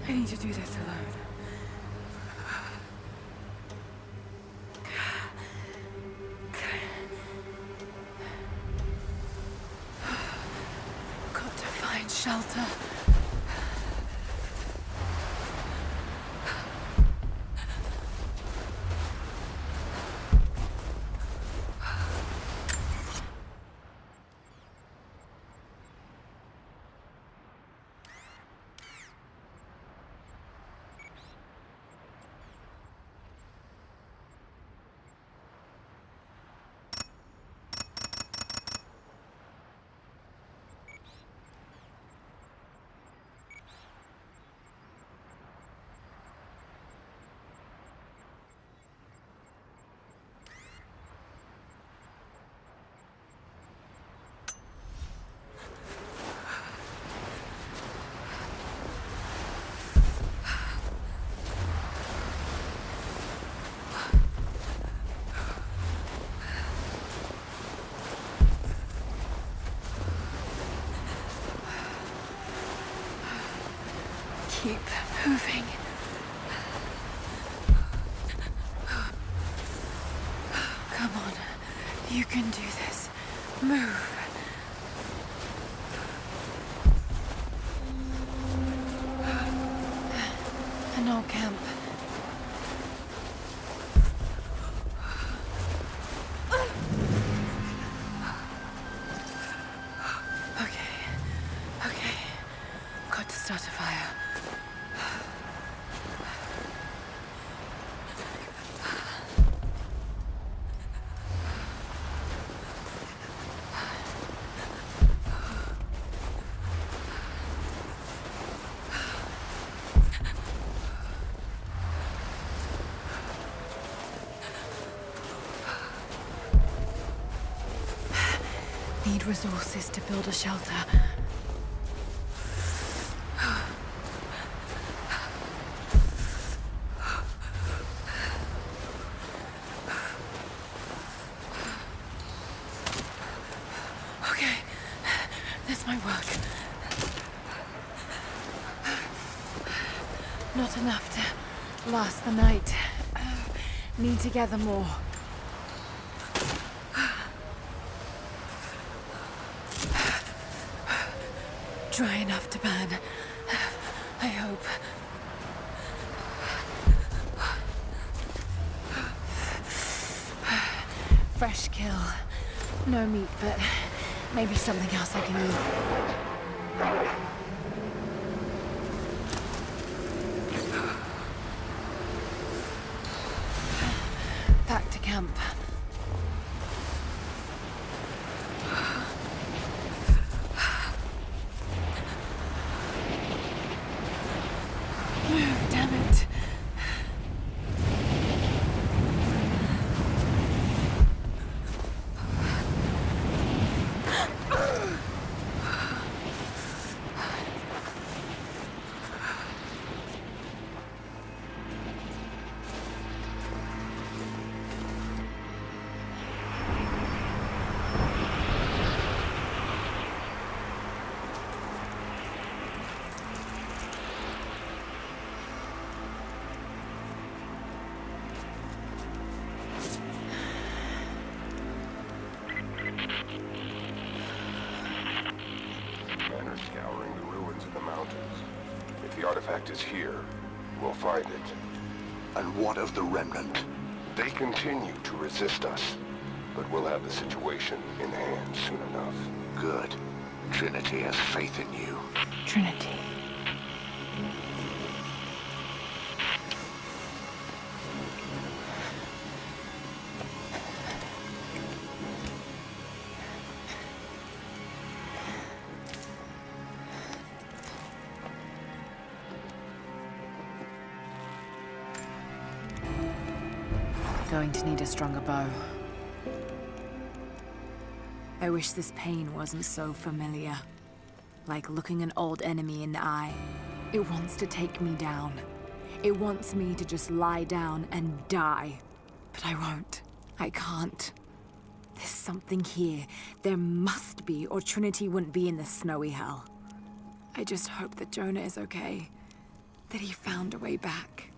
I need to do this alone. Got to find shelter. Keep moving. Come on. You can do this. Move. An old camp. Okay. Got to start a fire. Need resources to build a shelter. Okay, this might work. Not enough to last the night. Need to gather more. Dry enough to burn. I hope. Fresh kill. No meat, but maybe something else I can eat. Back to camp. Move, damn it. Manor scouring the ruins of the mountains. If the artifact is here, we'll find it. And what of the remnant? They continue to resist us, but we'll have the situation in hand soon enough. Good. Trinity has faith in you. Trinity. Going to need a stronger bow. I wish this pain wasn't so familiar. Like looking an old enemy in the eye. It wants to take me down. It wants me to just lie down and die. But I won't. I can't. There's something here. There must be, or Trinity wouldn't be in this snowy hell. I just hope that Jonah is okay. that he found a way back.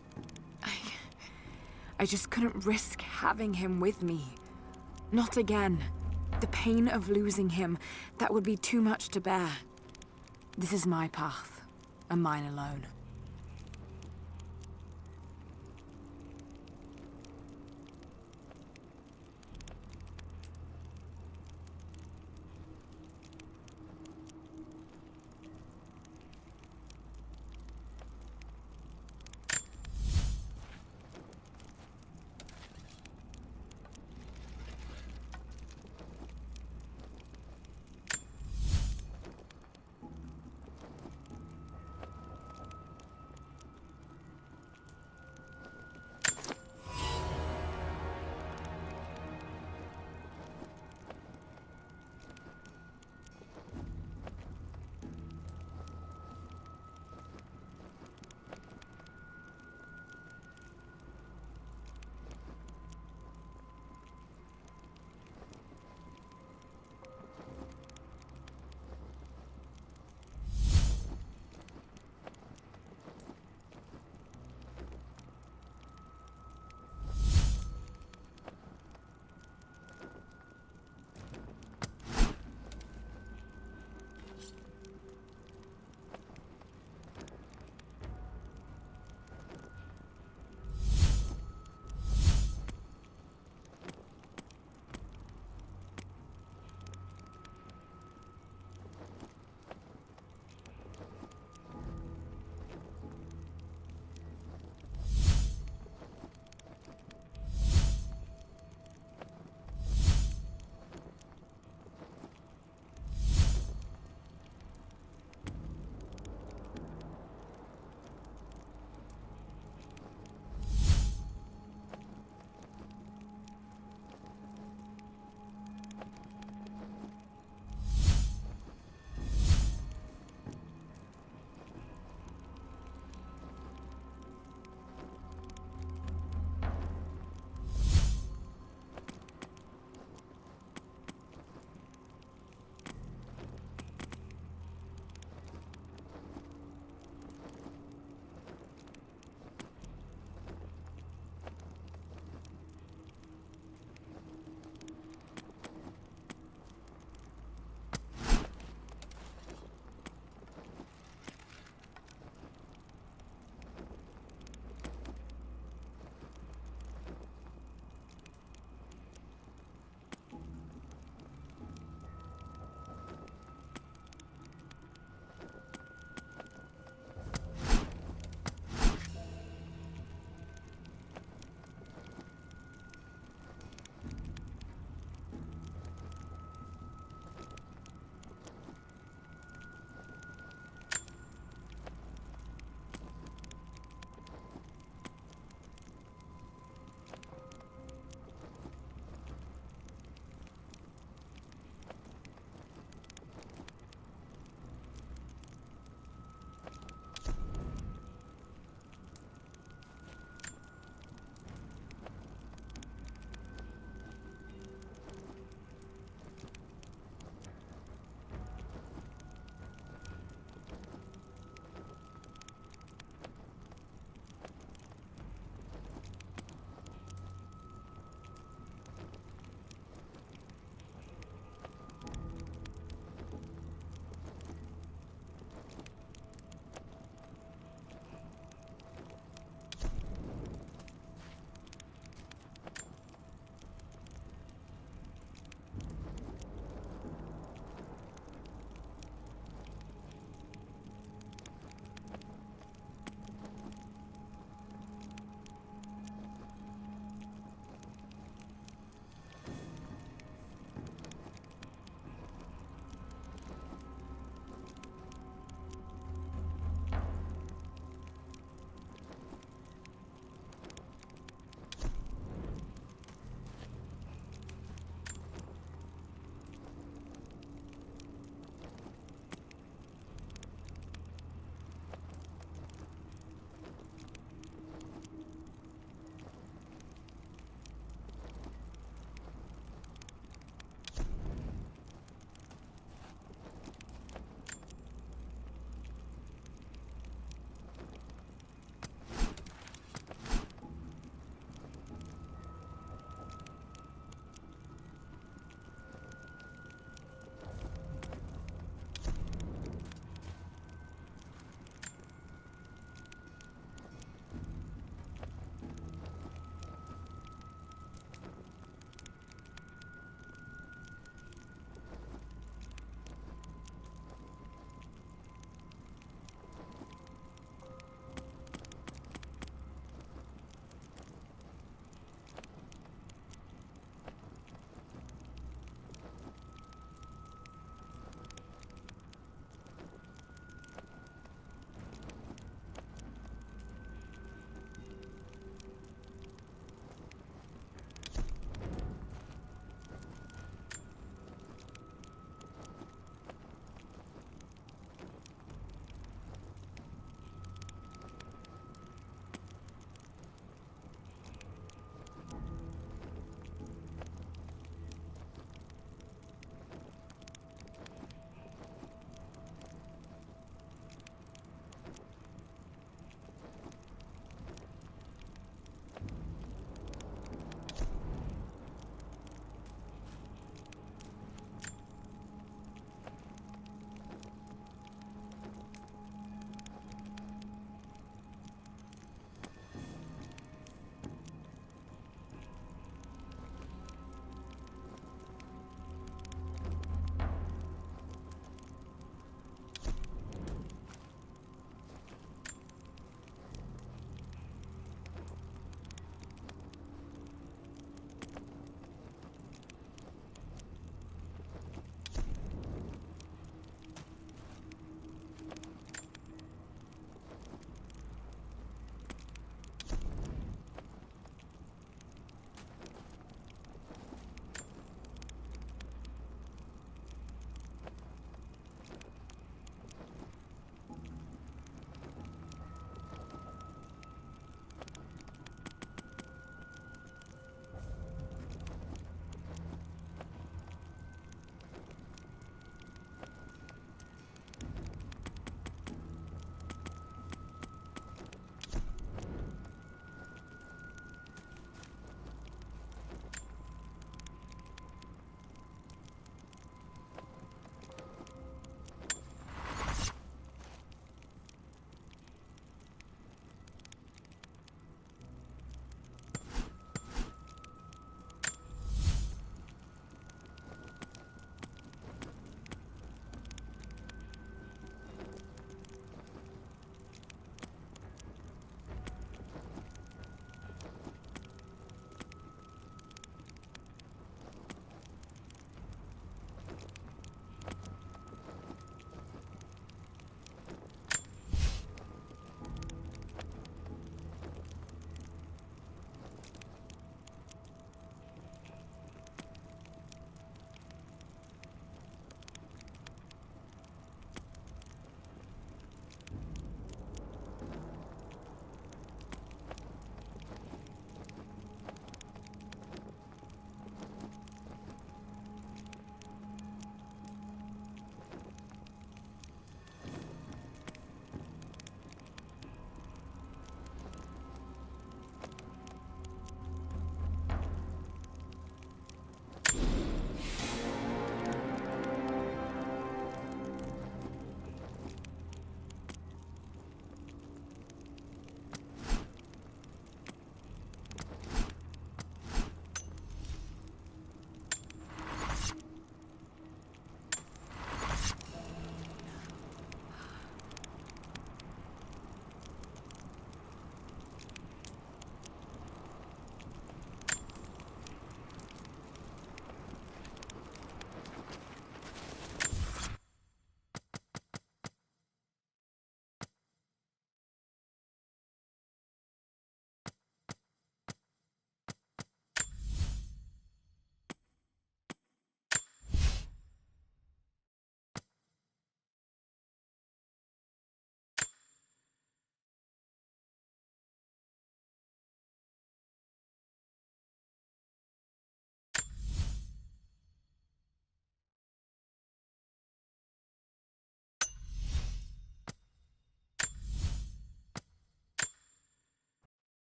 I just couldn't risk having him with me. Not again. The pain of losing him, that would be too much to bear. This is my path, and mine alone.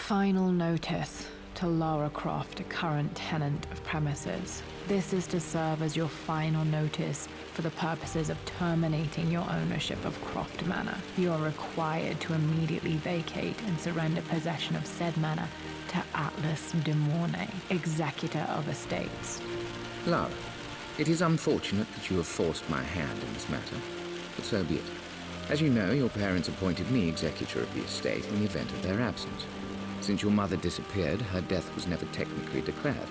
Final notice to Lara Croft, a current tenant of premises. This is to serve as your final notice for the purposes of terminating your ownership of Croft Manor. You are required to immediately vacate and surrender possession of said manor to Atlas de Mornay, executor of estates. Lara, it is unfortunate that you have forced my hand in this matter, but so be it. As you know, your parents appointed me executor of the estate in the event of their absence. Since your mother disappeared, her death was never technically declared.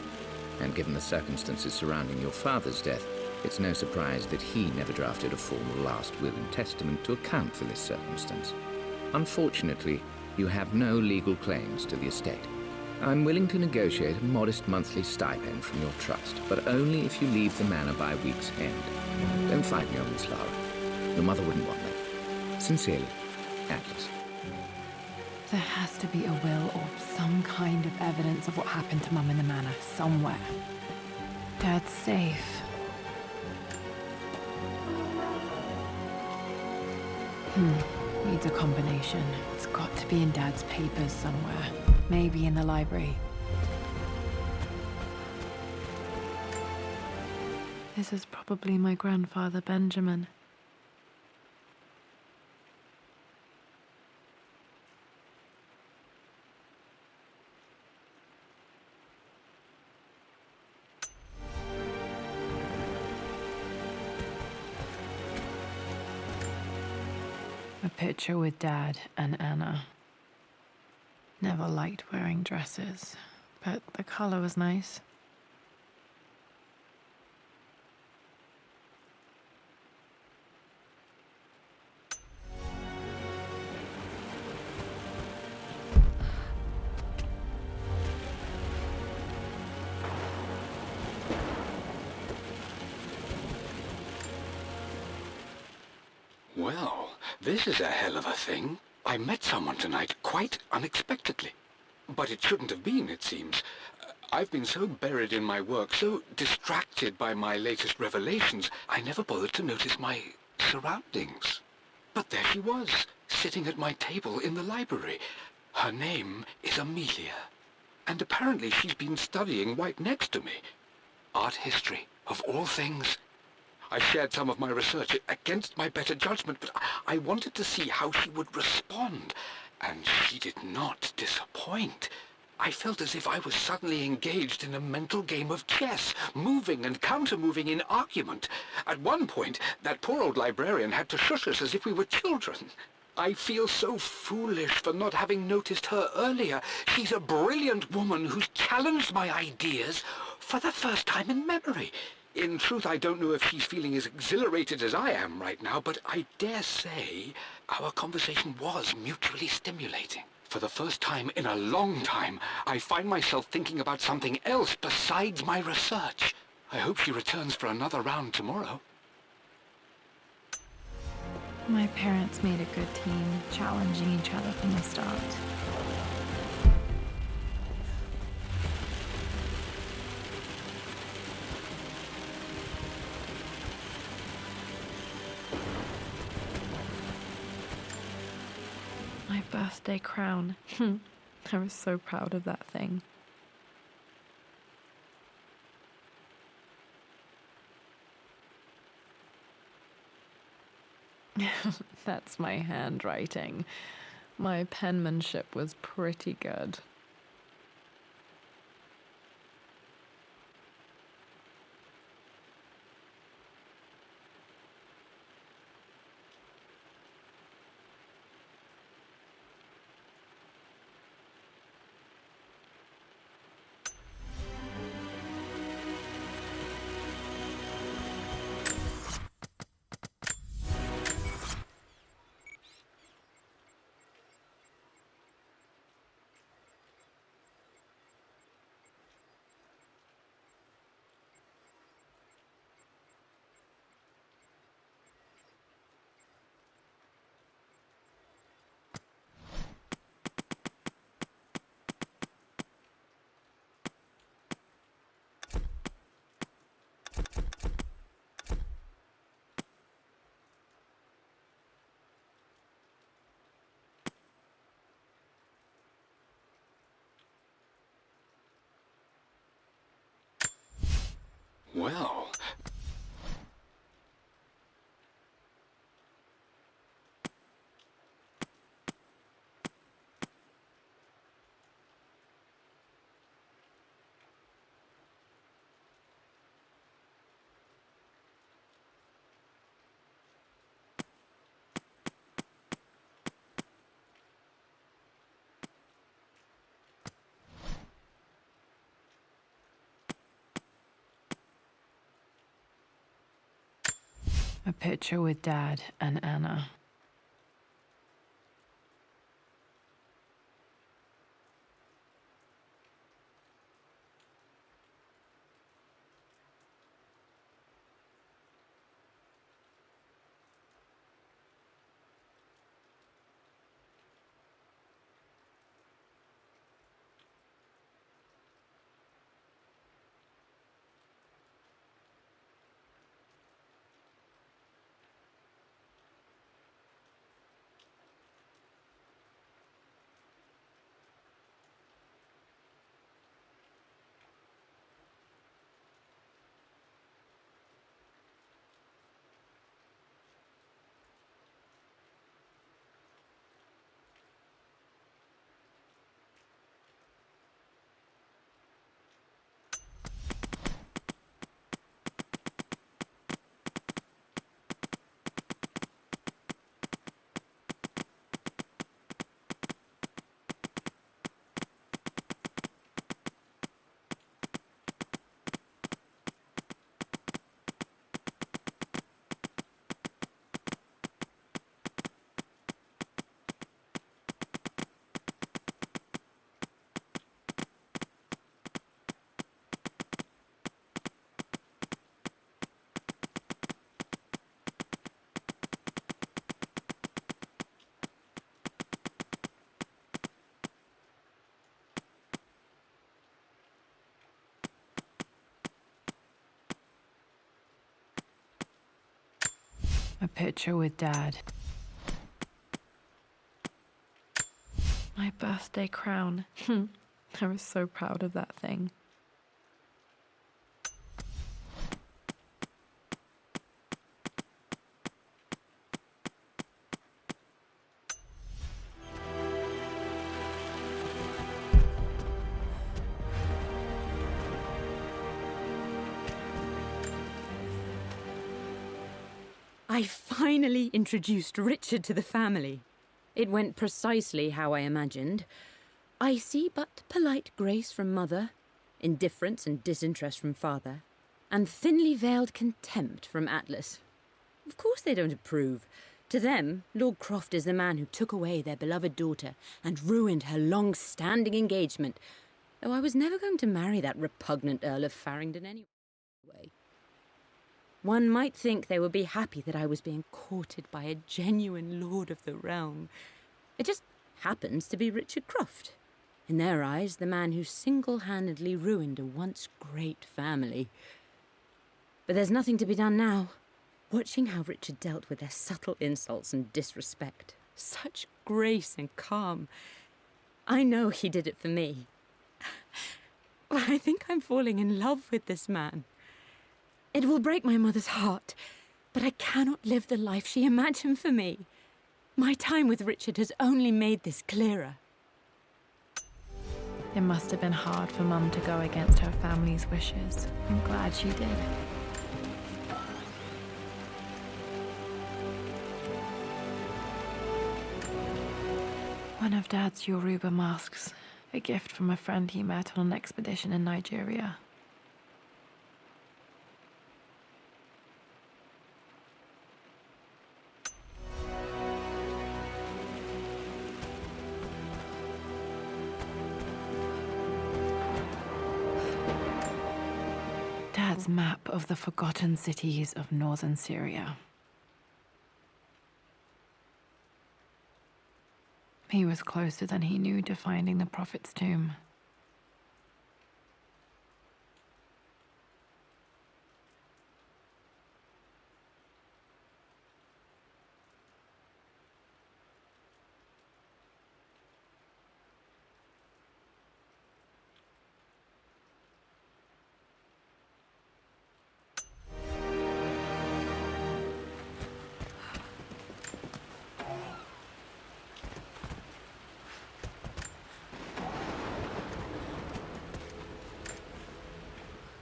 And given the circumstances surrounding your father's death, it's no surprise that he never drafted a formal last will and testament to account for this circumstance. Unfortunately, you have no legal claims to the estate. I'm willing to negotiate a modest monthly stipend from your trust, but only if you leave the manor by week's end. Don't fight me on this, Lara. Your mother wouldn't want that. Sincerely, Atlas. There has to be a will or some kind of evidence of what happened to Mum in the manor somewhere. Dad's safe. Needs a combination. It's got to be in Dad's papers somewhere. Maybe in the library. This is probably my grandfather, Benjamin. A picture with Dad and Anna. Never liked wearing dresses, but the color was nice. Well, this is a hell of a thing. I met someone tonight quite unexpectedly. But it shouldn't have been, it seems. I've been so buried in my work, so distracted by my latest revelations, I never bothered to notice my surroundings. But there she was, sitting at my table in the library. Her name is Amelia. And apparently she's been studying right next to me. Art history, of all things. I shared some of my research against my better judgment, but I wanted to see how she would respond, and she did not disappoint. I felt as if I was suddenly engaged in a mental game of chess, moving and counter-moving in argument. At one point, that poor old librarian had to shush us as if we were children. I feel so foolish for not having noticed her earlier. She's a brilliant woman who's challenged my ideas for the first time in memory. In truth, I don't know if she's feeling as exhilarated as I am right now, but I dare say our conversation was mutually stimulating. For the first time in a long time, I find myself thinking about something else besides my research. I hope she returns for another round tomorrow. My parents made a good team, challenging each other from the start. My birthday crown. I was so proud of that thing. That's my handwriting. My penmanship was pretty good. Well, A picture with Dad and Anna. A picture with Dad. My birthday crown. I was so proud of that thing. I finally introduced Richard to the family. It went precisely how I imagined. I see but polite grace from mother, indifference and disinterest from father, and thinly veiled contempt from Atlas. Of course they don't approve. To them, Lord Croft is the man who took away their beloved daughter and ruined her long-standing engagement, though I was never going to marry that repugnant Earl of Farringdon anyway. One might think they would be happy that I was being courted by a genuine lord of the realm. It just happens to be Richard Croft. In their eyes, the man who single-handedly ruined a once great family. But there's nothing to be done now. Watching how Richard dealt with their subtle insults and disrespect. Such grace and calm. I know he did it for me. I think I'm falling in love with this man. It will break my mother's heart, but I cannot live the life she imagined for me. My time with Richard has only made this clearer. It must have been hard for Mum to go against her family's wishes. I'm glad she did. One of Dad's Yoruba masks, a gift from a friend he met on an expedition in Nigeria. Dad's map of the forgotten cities of northern Syria. He was closer than he knew to finding the Prophet's tomb.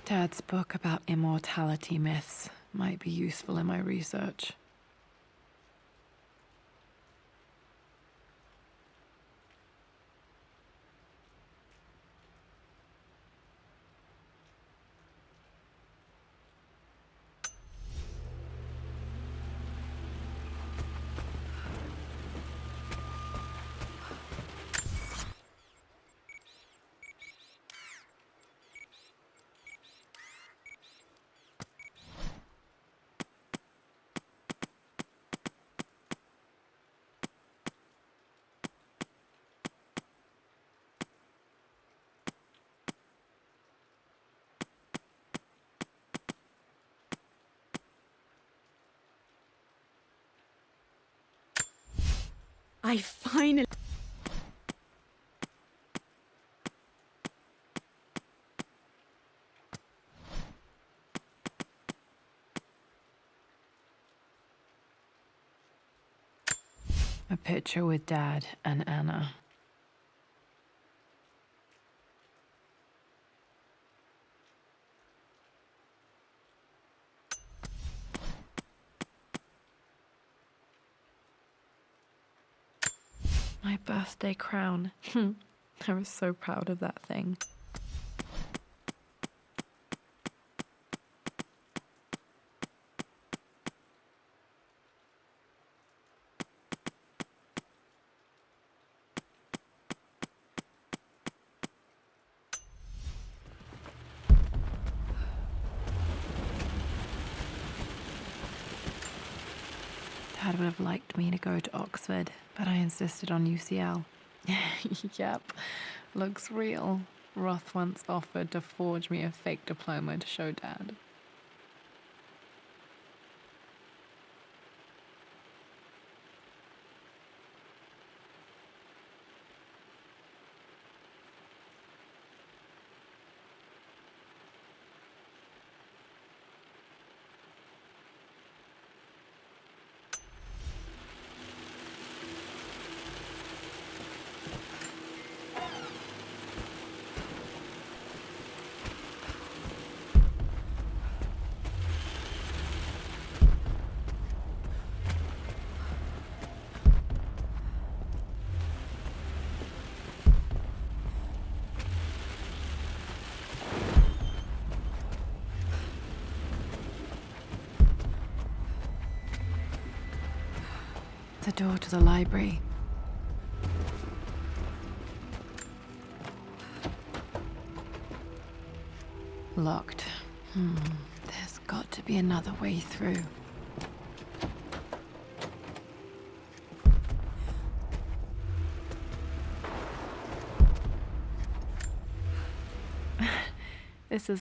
Dad's book about immortality myths might be useful in my research. I finally... A picture with Dad and Anna. My birthday crown. I was so proud of that thing. Dad would have liked me to go to Oxford, but I insisted on UCL. Yep, looks real. Roth once offered to forge me a fake diploma to show Dad. The door to the library. Locked. There's got to be another way through. This is